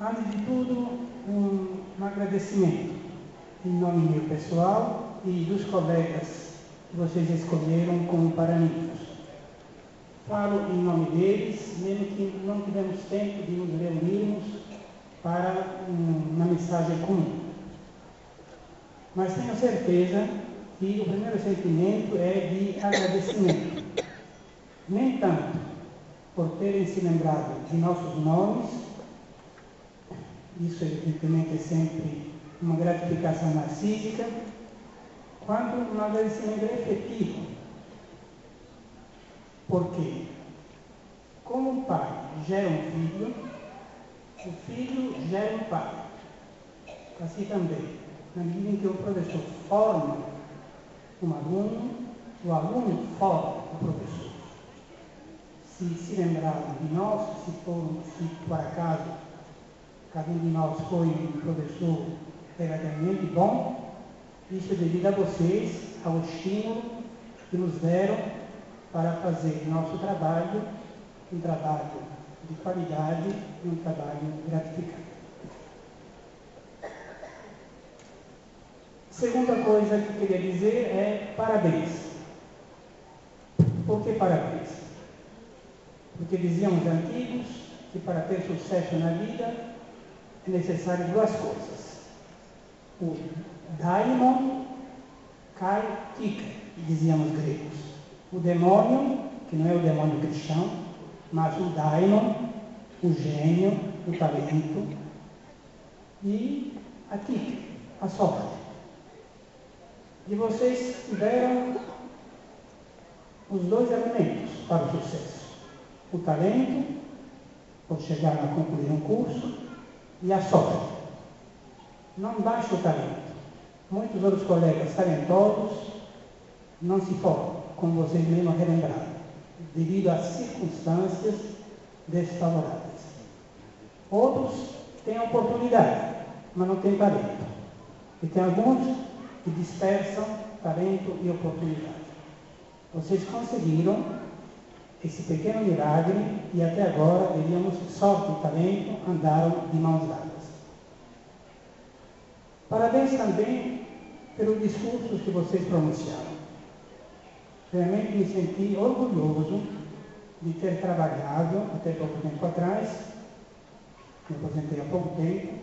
Antes de tudo, um agradecimento em nome meu pessoal e dos colegas que vocês escolheram como paraninfos. Falo em nome deles, mesmo que não tivemos tempo de nos reunirmos para uma mensagem comum. Mas tenho certeza que o primeiro sentimento é de agradecimento. Nem tanto por terem se lembrado de nossos nomes, isso evidentemente é sempre uma gratificação narcísica, quanto um agradecimento efetivo. Porque, como um pai gera um filho, o filho gera um pai. Assim também, na medida em que o professor forma um aluno, o aluno forma o professor. Se lembrarem de nós, se por acaso cada um de nós foi um professor verdadeiramente bom, isso é devido a vocês, ao estímulo que nos deram para fazer nosso trabalho, um trabalho de qualidade e um trabalho gratificante. Segunda coisa que eu queria dizer é parabéns. Por que parabéns? Porque diziam os antigos que para ter sucesso na vida é necessário duas coisas. O daimon kai tika, diziam os gregos. O demônio, que não é o demônio cristão, mas o daimon, o gênio, o talento, e a tika, a sorte. E vocês tiveram os dois elementos para o sucesso. O talento, por chegar a concluir um curso, e a sorte. Não basta o talento. Muitos outros colegas talentosos não se formam, como vocês mesmos relembraram, devido às circunstâncias desfavoráveis. Outros têm oportunidade, mas não têm talento. E tem alguns que dispersam talento e oportunidade. Vocês conseguiram esse pequeno milagre e até agora, diríamos, sorte e talento andaram de mãos dadas. Parabéns também pelos discursos que vocês pronunciaram. Realmente me senti orgulhoso de ter trabalhado, até pouco tempo atrás, me aposentei há pouco tempo,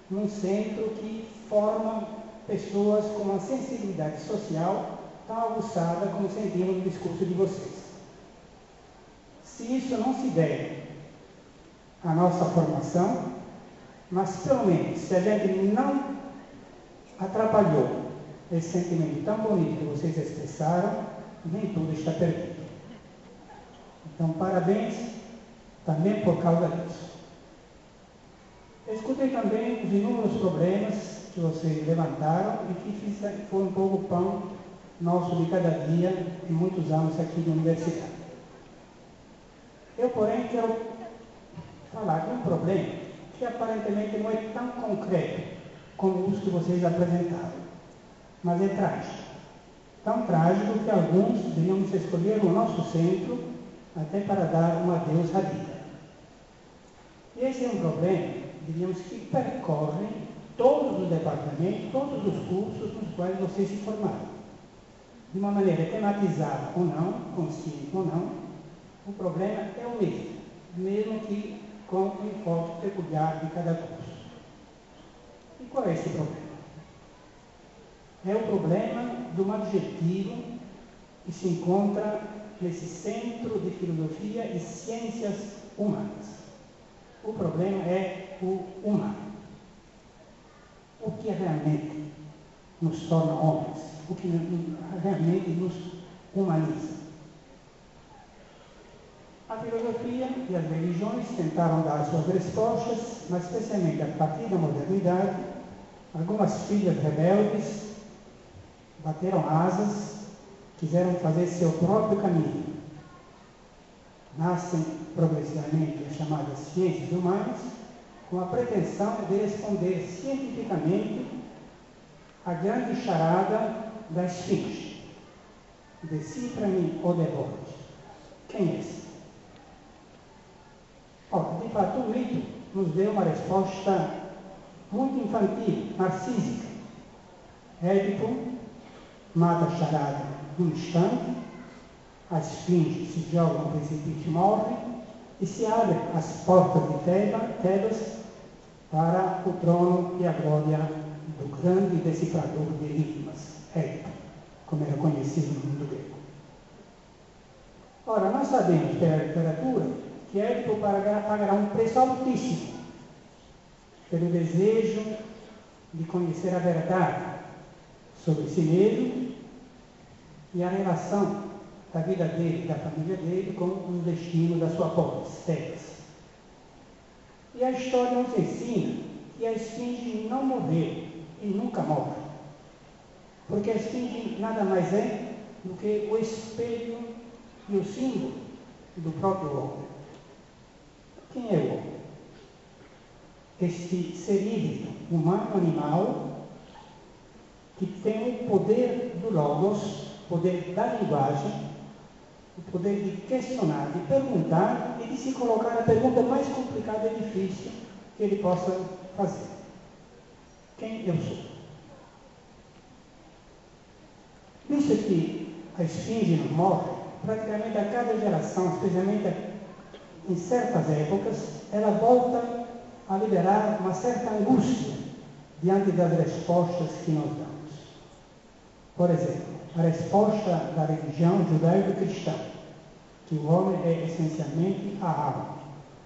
num centro que forma pessoas com uma sensibilidade social tão aguçada como sentimos no discurso de vocês. Se isso não se deve à nossa formação, mas pelo menos se a gente não atrapalhou esse sentimento tão bonito que vocês expressaram, nem tudo está perdido. Então, parabéns também por causa disso. Eu escutei também os inúmeros problemas que vocês levantaram e que foi um pouco o pão nosso de cada dia em muitos anos aqui na universidade. Eu, porém, quero falar de um problema que aparentemente não é tão concreto como os que vocês apresentaram, mas é trágico. Tão trágico que alguns devíamos escolher o nosso centro até para dar um adeus à vida. E esse é um problema, diríamos, que percorre todos os departamentos, todos os cursos nos quais vocês se formaram. De uma maneira tematizada ou não, consciente ou não, o problema é o mesmo que com um enfoque peculiar de cada curso. E qual é esse problema? É o problema de um adjetivo que se encontra nesse Centro de Filosofia e Ciências Humanas. O problema é o humano. O que realmente nos torna homens? O que realmente nos humaniza? A filosofia e as religiões tentaram dar suas respostas, mas especialmente a partir da modernidade, algumas filhas rebeldes bateram asas, quiseram fazer seu próprio caminho. Nascem progressivamente as chamadas ciências humanas, com a pretensão de responder cientificamente à grande charada da esfinge. Decifra-me ou devore. Quem é esse? Ora, de fato, o mito nos deu uma resposta muito infantil, narcísica. Édipo mata a charada num instante, a esfinge se joga no precipício e morre, e se abre as portas de Tebas para o trono e a glória do grande decifrador de enigmas, Édipo, como era conhecido no mundo grego. Ora, nós sabemos pela literatura que Édipo pagará um preço altíssimo pelo desejo de conhecer a verdade sobre si mesmo e a relação da vida dele, da família dele, com o destino da sua polis, Tebas. E a história nos ensina que a esfinge não morreu e nunca morre, porque a esfinge nada mais é do que o espelho e o símbolo do próprio homem. Quem é o homem? Este ser híbrido, humano-animal, que tem o poder do logos, o poder da linguagem, o poder de questionar, de perguntar e de se colocar a pergunta mais complicada e difícil que ele possa fazer. Quem eu sou? Visto que a esfinge não morre, praticamente a cada geração, especialmente em certas épocas, ela volta a liberar uma certa angústia diante das respostas que nós damos. Por exemplo, a resposta da religião judaico-cristã, que o homem é essencialmente a alma,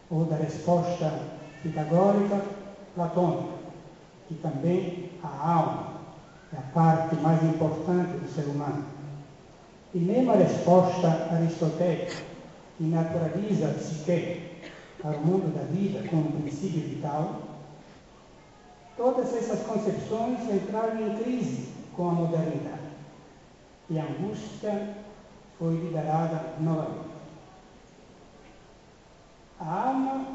ou da resposta pitagórica platônica, que também a alma é a parte mais importante do ser humano. E mesmo a resposta aristotélica, que naturaliza a psique para o mundo da vida como um princípio vital, todas essas concepções entraram em crise com a modernidade. E a angústia foi liberada novamente. A alma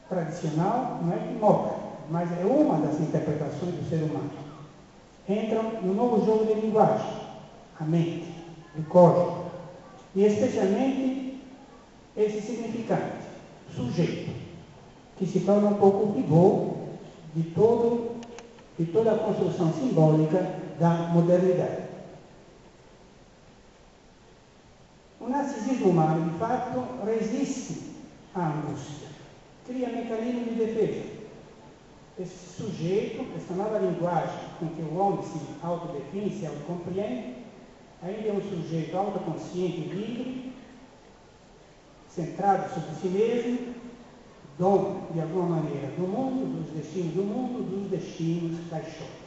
tradicional não é que morre, mas é uma das interpretações do ser humano. Entram no novo jogo de linguagem, a mente, o código, e especialmente esse significante, sujeito, que se torna um pouco o pivô de toda a construção simbólica da modernidade. O narcisismo humano, de fato, resiste à angústia, cria mecanismos de defesa. Esse sujeito, essa nova linguagem com que o homem se autodefine, se autocompreende, ainda é um sujeito autoconsciente e livre, centrado sobre si mesmo, dono, de alguma maneira, do mundo, dos destinos do mundo, dos destinos da história.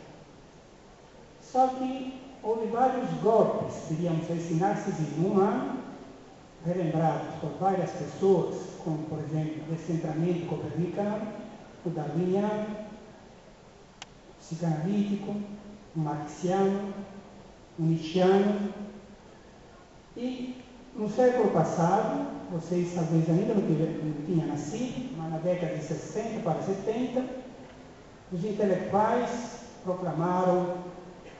Só que houve vários golpes, diríamos, esse narcisismo humano, relembrados por várias pessoas, como, por exemplo, o descentramento copernicano, o darwiniano, o psicanalítico, o marxiano, o nietzschiano. E no século passado, vocês talvez ainda não tinham nascido, mas na década de 60 para 70, os intelectuais proclamaram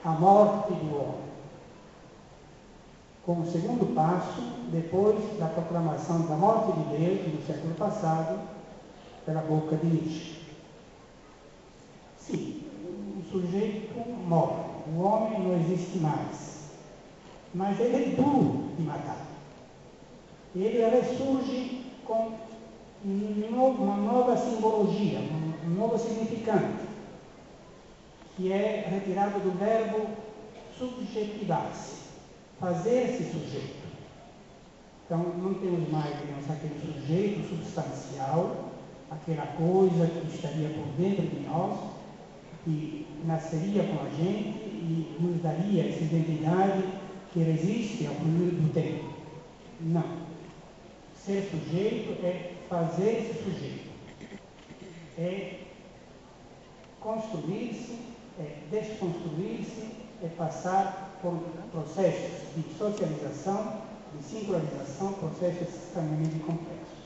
a morte do homem, como segundo passo, depois da proclamação da morte de Deus no século passado, pela boca de Nietzsche. Sim, o sujeito morre, o homem não existe mais, mas ele é duro de matar. Ele ressurge com uma nova simbologia, um novo significante, que é retirado do verbo subjetivar-se, fazer-se sujeito. Então, não temos mais, digamos, aquele sujeito substancial, aquela coisa que estaria por dentro de nós, que nasceria com a gente e nos daria essa identidade que resiste ao fluir do tempo. Não. Ser sujeito é fazer-se sujeito. É construir-se, é desconstruir-se, é passar por processos de socialização, de singularização, processos extremamente complexos.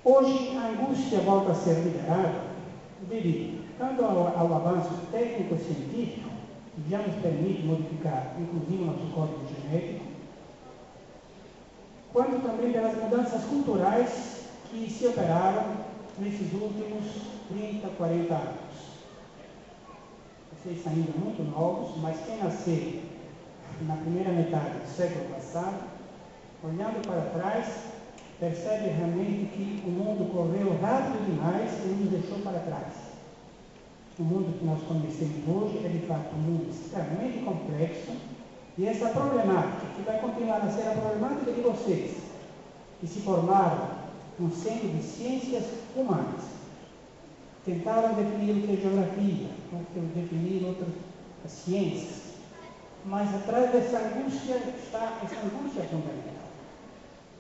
Hoje, a angústia volta a ser liberada devido tanto ao avanço técnico-científico, que já nos permite modificar, inclusive, o nosso código genético, quanto também pelas mudanças culturais que se operaram nesses últimos 30, 40 anos. Vocês são ainda muito novos, mas quem nasceu na primeira metade do século passado, olhando para trás, percebe realmente que o mundo correu rápido demais e nos deixou para trás. O mundo que nós conhecemos hoje é de fato um mundo extremamente complexo, e essa problemática, que vai continuar a ser a problemática de vocês, que se formaram no Centro de Ciências Humanas, tentaram definir o que é geografia, definir outras ciências, mas atrás dessa angústia está essa angústia fundamental.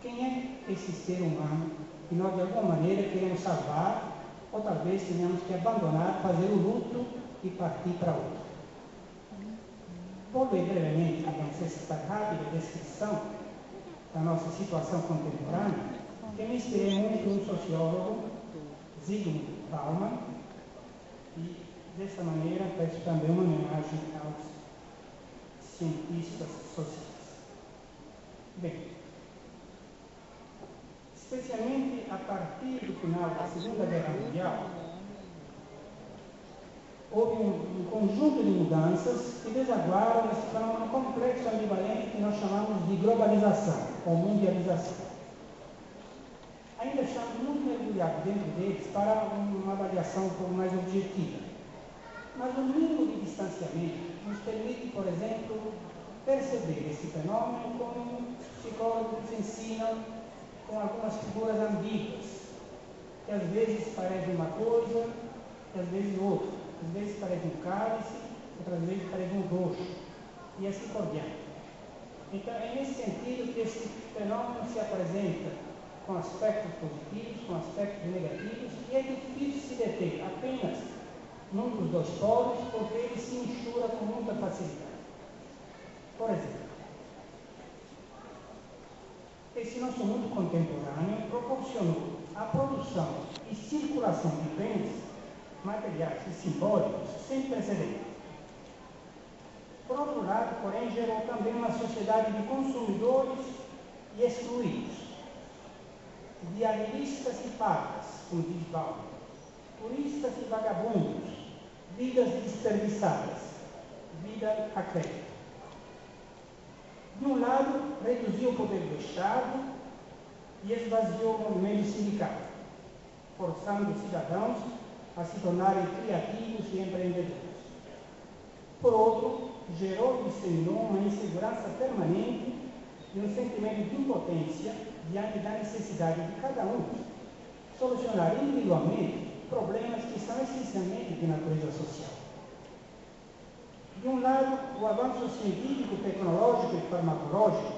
Quem é esse ser humano que nós de alguma maneira queremos salvar, ou talvez tenhamos que abandonar, fazer o luto e partir para outro? Vou ler brevemente, digamos, essa rápida descrição da nossa situação contemporânea, que me inspirei muito no sociólogo Zygmunt Bauman, e dessa maneira peço também uma homenagem aos cientistas sociais. Bem, especialmente a partir do final da Segunda Guerra Mundial, houve um conjunto de mudanças que desaguaram nesse fenômeno complexo ambivalente que nós chamamos de globalização ou mundialização. Ainda estamos muito mergulhados dentro deles para uma avaliação um pouco mais objetiva. Mas o mínimo de distanciamento nos permite, por exemplo, perceber esse fenômeno como psicólogos ensinam com algumas figuras ambíguas, que às vezes parecem uma coisa, que às vezes outra. Às vezes parece um cálice, outras vezes parece um roxo, e assim por diante. Então, é nesse sentido que esse fenômeno se apresenta com aspectos positivos, com aspectos negativos, e é difícil se deter apenas num dos dois polos, porque ele se mistura com muita facilidade. Por exemplo, esse nosso mundo contemporâneo proporcionou a produção e circulação de bens materiais e simbólicos sem precedentes. Por outro lado, porém, gerou também uma sociedade de consumidores e excluídos, de agilistas e pagas, como diz Bauman, turistas e vagabundos, vidas desperdiçadas, vida a crédito. De um lado, reduziu o poder do Estado e esvaziou o movimento sindical, forçando os cidadãos a se tornarem criativos e empreendedores. Por outro, gerou e disseminou uma insegurança permanente e um sentimento de impotência diante da necessidade de cada um solucionar individualmente problemas que são essencialmente de natureza social. De um lado, o avanço científico, tecnológico e farmacológico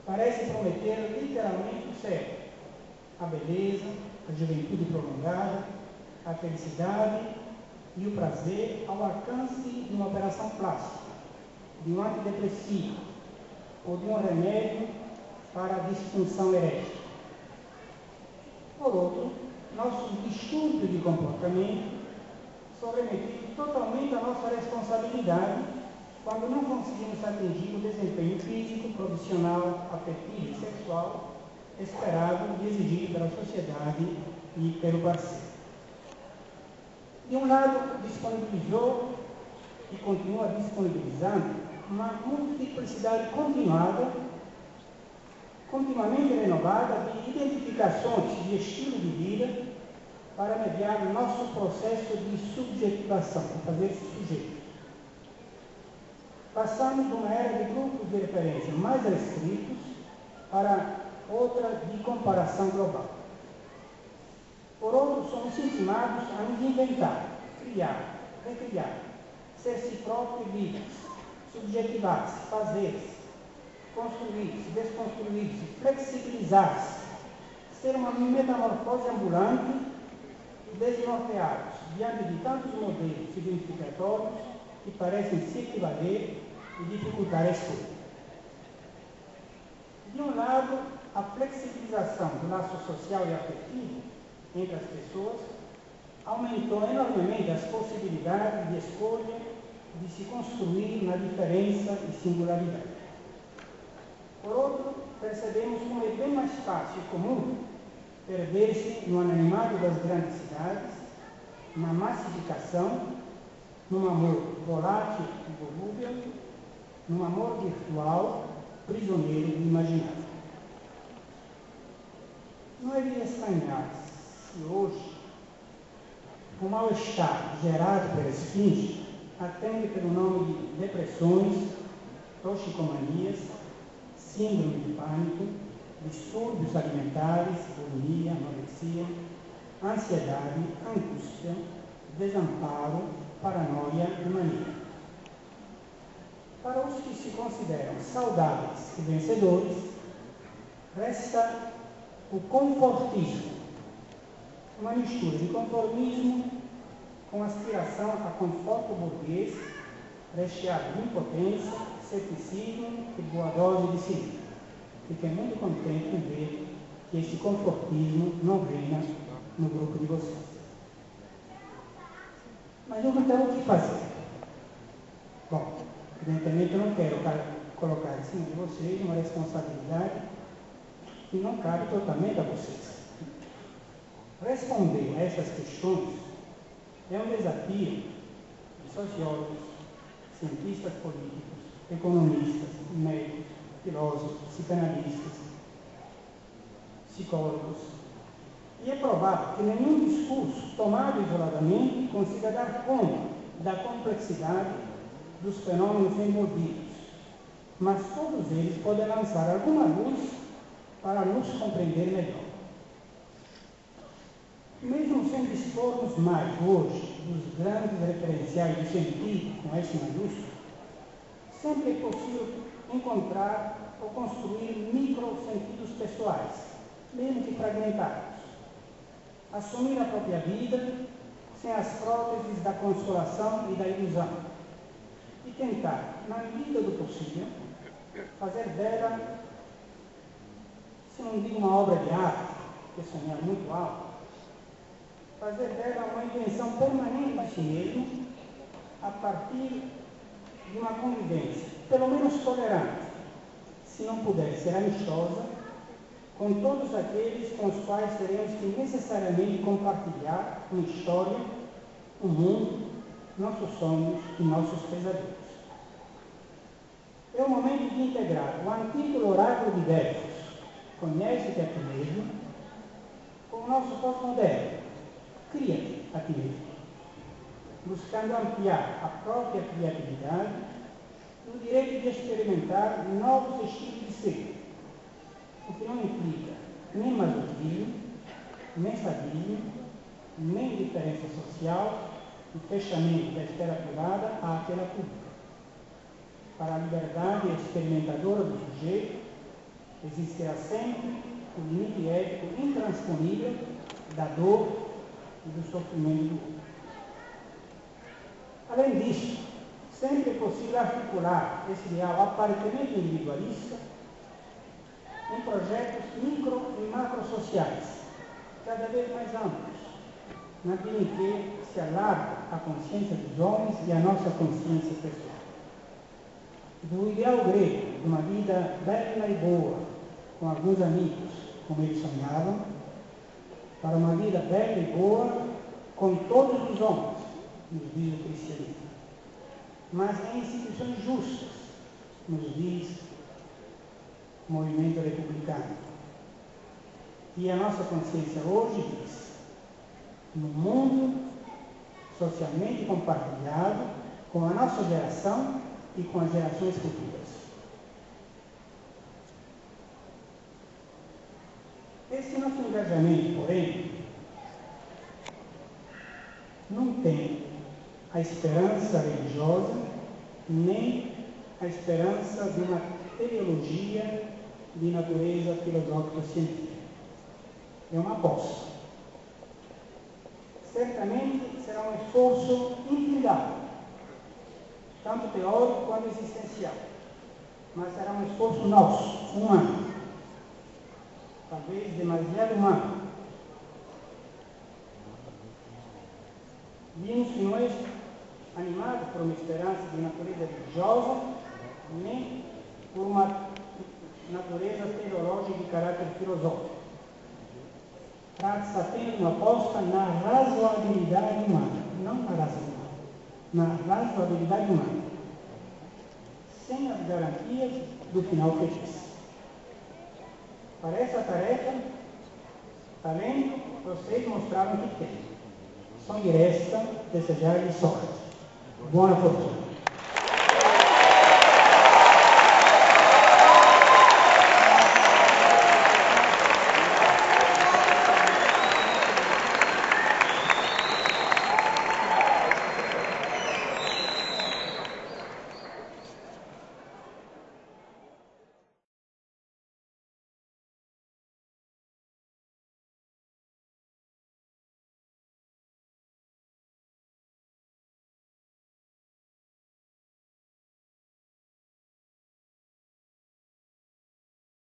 parece prometer literalmente o céu, a beleza, a juventude prolongada, a felicidade e o prazer ao alcance de uma operação plástica, de um antidepressivo ou de um remédio para a disfunção erétil. Por outro, nossos distúrbios de comportamento são remetidos totalmente à nossa responsabilidade quando não conseguimos atingir o desempenho físico, profissional, afetivo e sexual esperado e exigido pela sociedade e pelo parceiro. De um lado, disponibilizou e continua disponibilizando uma multiplicidade continuamente renovada de identificações de estilo de vida para mediar o nosso processo de subjetivação, de fazer sujeito. Passamos de uma era de grupos de referência mais restritos para outra de comparação global. Por outro, somos intimados a nos inventar, criar, recriar, ser si próprio e livres, subjetivar-se, fazer-se, construir-se, desconstruir-se, flexibilizar-se, ser uma metamorfose ambulante, desnorteados diante de tantos modelos identificatórios que parecem se equivaler e dificultar a escolha. De um lado, a flexibilização do laço social e afetivo entre as pessoas aumentou enormemente as possibilidades de escolha de se construir na diferença e singularidade. Por outro, percebemos como é bem mais fácil e comum perder-se no anonimato das grandes cidades, na massificação, num amor volátil e volúvel, num amor virtual, prisioneiro do imaginário. Não é de estranhar se hoje o mal-estar gerado pela esfinge atende pelo nome de depressões, toxicomanias, síndrome de pânico, distúrbios alimentares, bulimia, anorexia, ansiedade, angústia, desamparo, paranoia e mania. Para os que se consideram saudáveis e vencedores, resta o confortismo, uma mistura de conformismo com aspiração a conforto burguês, recheado de impotência, ceticismo e boa dose de cinismo. Fiquei muito contente em ver que esse confortismo não reina no grupo de vocês. Mas eu não tenho o que fazer. Bom, evidentemente eu não quero colocar em cima de vocês uma responsabilidade que não cabe totalmente a vocês. Responder a essas questões é um desafio de sociólogos, cientistas políticos, economistas, médicos, filósofos, psicanalistas, psicólogos. E é provável que nenhum discurso tomado isoladamente consiga dar conta da complexidade dos fenômenos envolvidos, mas todos eles podem lançar alguma luz para nos compreender melhor. Mesmo sem dispormos mais hoje dos grandes referenciais do científico com S maiúsculo, sempre é possível encontrar ou construir micro-sentidos pessoais, mesmo que fragmentados. Assumir a própria vida sem as próteses da consolação e da ilusão. E tentar, na medida do possível, fazer dela, se não digo uma obra de arte, que sonhar muito alto, fazer dela uma intenção permanente de si mesmo, a partir de uma convivência, pelo menos tolerante, se não puder ser amistosa, com todos aqueles com os quais teremos que necessariamente compartilhar uma história, um mundo, nossos sonhos e nossos pesadelos. É o momento de integrar o antigo oráculo de Delfos, conhece-te a ti mesmo, com o nosso pós-moderno, cria-te a ti mesmo, buscando ampliar a própria criatividade no direito de experimentar novos estilos de ser, o que não implica nem masoquismo, nem sadismo, nem diferença social e fechamento da esfera privada àquela pública. Para a liberdade experimentadora do sujeito, existirá sempre o limite ético intransponível da dor e do sofrimento do outro. Além disso, sempre é possível articular esse ideal aparentemente individualista em projetos micro e macrosociais, cada vez mais amplos, na medida em que se alarga a consciência dos homens e a nossa consciência pessoal. Do ideal grego, de uma vida bela e boa, com alguns amigos, como eles sonhavam, para uma vida bela e boa com todos os homens, nos diz o cristianismo, mas em instituições justas, nos diz o movimento republicano. E a nossa consciência hoje diz, no mundo socialmente compartilhado, com a nossa geração e com as gerações futuras. Esse nosso engajamento, porém, não tem a esperança religiosa, nem a esperança de uma teleologia de natureza filosófico-científica. É uma aposta. Certamente será um esforço infindável, tanto teórico quanto existencial, mas será um esforço nosso, humano, talvez demasiado humano. Vimos que não é animado por uma esperança de natureza religiosa, nem por uma natureza teológica de caráter filosófico. Trata-se apenas de uma aposta na razoabilidade humana, não na razão humana, na razoabilidade humana, sem as garantias do final feliz. Para essa tarefa, talento, vocês mostraram que têm. Só me resta desejar-lhes sorte. Boa fortuna.